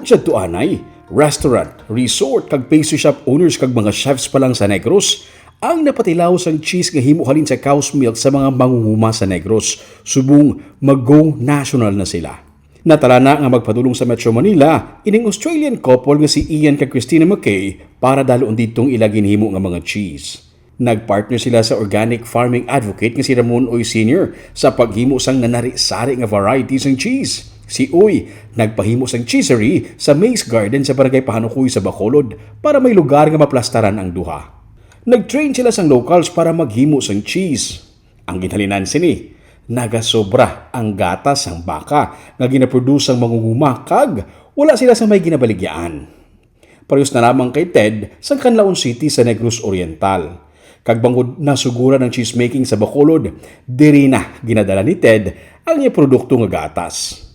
Bukod sa tuanay, restaurant, resort kag pastry shop owners kag mga chefs pa lang sa Negros ang napatilaw sang cheese nga himo halin sa cow's milk sa mga mangunguma sa Negros. Subong mag-go national na sila. Natala na nga magpadulong sa Metro Manila ining Australian couple nga si Ian kag Christina McKay para daloon ditong ilagin himo nga mga cheese. Nagpartner sila sa organic farming advocate nga si Ramon Oy Sr. sa paghimo sang nanari-sari nga varieties ng cheese. Si Oy nagpahimo sang cheesery sa Maze Garden sa Barangay Pahanukoy sa Bacolod para may lugar nga maplastaran ang duha. Nag-train sila sang locals para maghimo sang cheese. Ang ginhalinan sini, nagasobra ang gatas sang baka nga ginaproduce ang mangunguma kag wala sila sa may ginabaligyaan. Parehas na lamang kay Ted sa Canlaon City sa Negros Oriental. Kag bangod nasugura ng cheesemaking sa Bacolod, diri na ginadala ni Ted ang iya produkto nga gatas.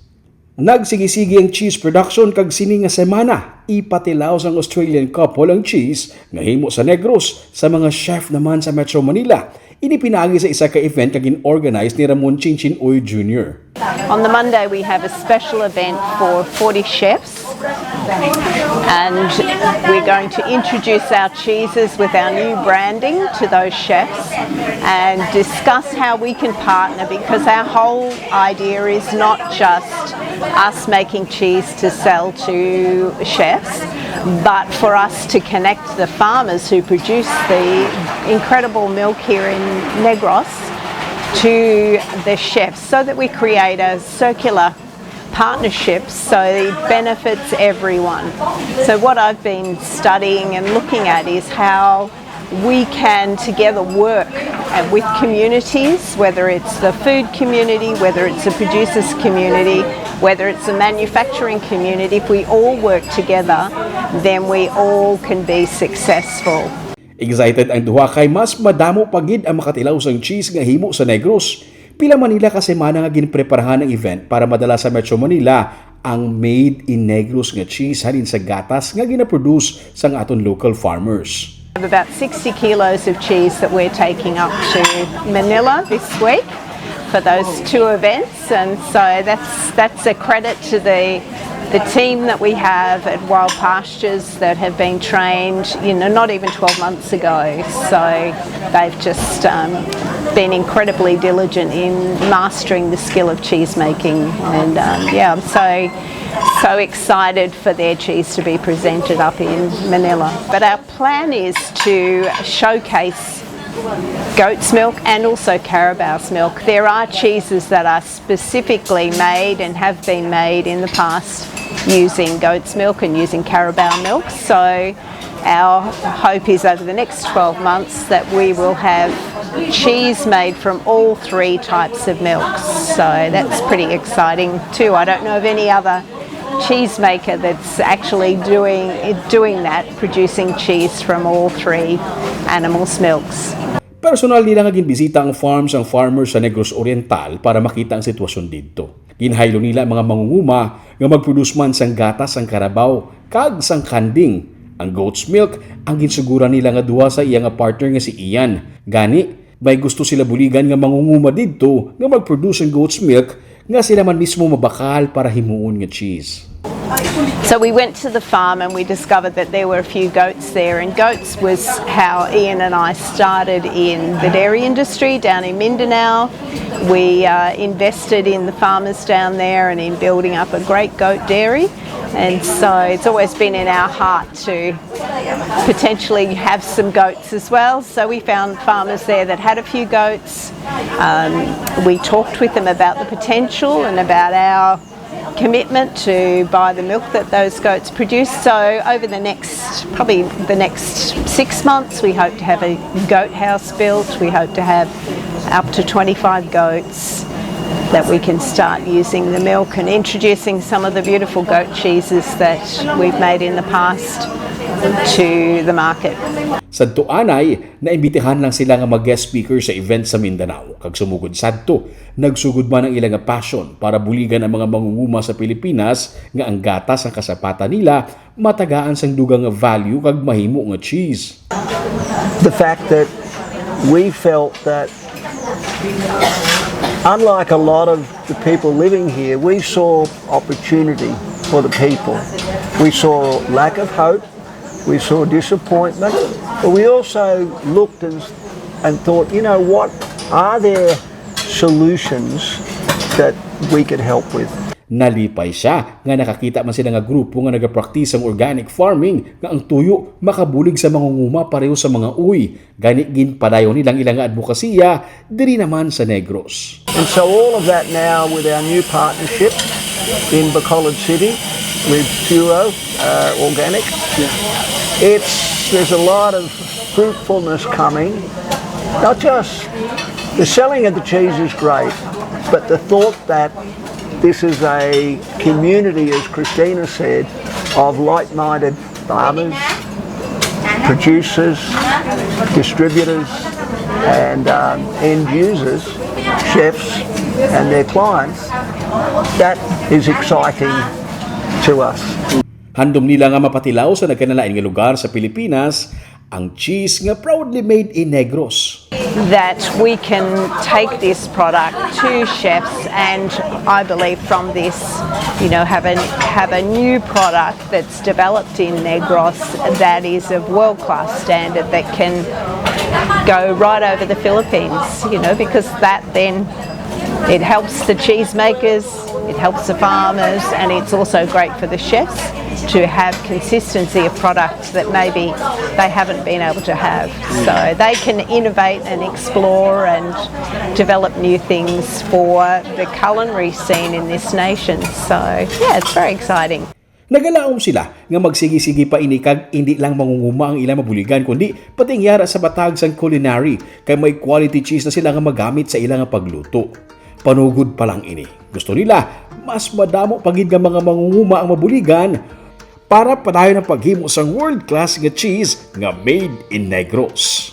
Nagsigisigi ang cheese production kag sini nga semana, ipatilaw sang Australian couple ang cheese nga himo sa Negros sa mga chef naman sa Metro Manila. Inipinagi sa isa ka event kag in-organize ni Ramon Chinchin Oy Jr. On the Monday we have a special event for 40 chefs and we're going to introduce our cheeses with our new branding to those chefs and discuss how we can partner, because our whole idea is not just us making cheese to sell to chefs, but for us to connect the farmers who produce the incredible milk here in Negros to the chefs, so that we create a circular partnership so it benefits everyone. So what I've been studying and looking at is how we can together work with communities, whether it's the food community, whether it's the producers community, whether it's the manufacturing community. If we all work together, then we all can be successful. Excited ang duha kay mas madamo pagid ang makatilaw sang cheese nga himo sa Negros. Pila Manila ka semana nga ginpreparahan ang event para madala sa Metro Manila ang made in Negros nga cheese halin sa gatas nga ginaproduce sang aton local farmers. We have about 60 kilos of cheese that we're taking up to Manila this week for those two events, and so that's a credit to the team that we have at Wild Pastures that have been trained, not even 12 months ago. So they've just been incredibly diligent in mastering the skill of cheese making, and I'm so excited for their cheese to be presented up in Manila. But our plan is to showcase goat's milk and also Carabao's milk. There are cheeses that are specifically made and have been made in the past using goat's milk and using Carabao milk. So our hope is over the next 12 months that we will have cheese made from all three types of milks. So that's pretty exciting too. I don't know of any other cheesemaker that's actually doing that, producing cheese from all three animals' milks. Personal nila nga ginbisita ang farmers sa Negros Oriental para makita ang sitwasyon dito. Ginhaylo nila ang mga mangunguma nga magproduce man sang gatas sang Carabao kag sang kanding. Ang goat's milk ang ginsugura nila nga duha sa iya nga partner nga si Ian. Gani, may gusto sila buligan nga mangunguma dito nga magproduce ang goat's milk nga sila man mismo mabakal para himuon nga cheese. So we went to the farm and we discovered that there were a few goats there, and goats was how Ian and I started in the dairy industry down in Mindanao. We invested in the farmers down there and in building up a great goat dairy, and so it's always been in our heart to potentially have some goats as well. So we found farmers there that had a few goats. We talked with them about the potential and about our commitment to buy the milk that those goats produce. So over the next 6 months, we hope to have a goat house built. We hope to have up to 25 goats that we can start using the milk and introducing some of the beautiful goat cheeses that we've made in the past to the market. Sa tuanay, naimbitahan lang sila nga mag-guest speaker sa event sa Mindanao. Kag sumugod sadto, nagsugod man ang ilang passion para buligan ang mga mangunguma sa Pilipinas nga ang gatas ang kasapatan nila matagaan sang dugang nga value kag mahimo nga cheese. The fact that we felt that unlike a lot of the people living here, we saw opportunity for the people. We saw lack of hope, we saw disappointment, but we also looked and thought, you know what, are there solutions that we could help with? Nalipay siya nga nakakita man sila nga grupo nga nagapraktis ang organic farming nga ang tuyo makabulig sa mangunguma pareho sa mga uy. Gani ginpadayon nilang ilang advokasya diri naman sa Negros. And so all of that now with our new partnership in Bacolod City with Puro Organic, there's a lot of fruitfulness coming. Not just the selling of the cheese is great, but the thought that this is a community, as Christina said, of like-minded farmers, producers, distributors, and end users, chefs and their clients. That is exciting to us. Handom nila nga mapatilaw sa nagkanalain nga lugar sa Pilipinas ang cheese nga proudly made in Negros. That we can take this product to chefs and I believe from this, you know, have a new product that's developed in Negros that is of world-class standard that can go right over the Philippines, you know, because that then it helps the cheesemakers, it helps the farmers, and it's also great for the chefs to have consistency of products that maybe they haven't been able to have. So they can innovate and explore and develop new things for the culinary scene in this nation. So yeah, it's very exciting. Nagalaom sila nga magsigi-sigi pa inikag hindi lang mangunguma ang ilang mabuligan kundi pating yara sa batag sang culinary kay may quality cheese na sila nga magamit sa ilang pagluto. Panugod pa lang ini. Gusto nila mas madamo pagid nga mga mangunguma ang mabuligan para padayon ang paghimo sang world-class nga cheese nga made in Negros.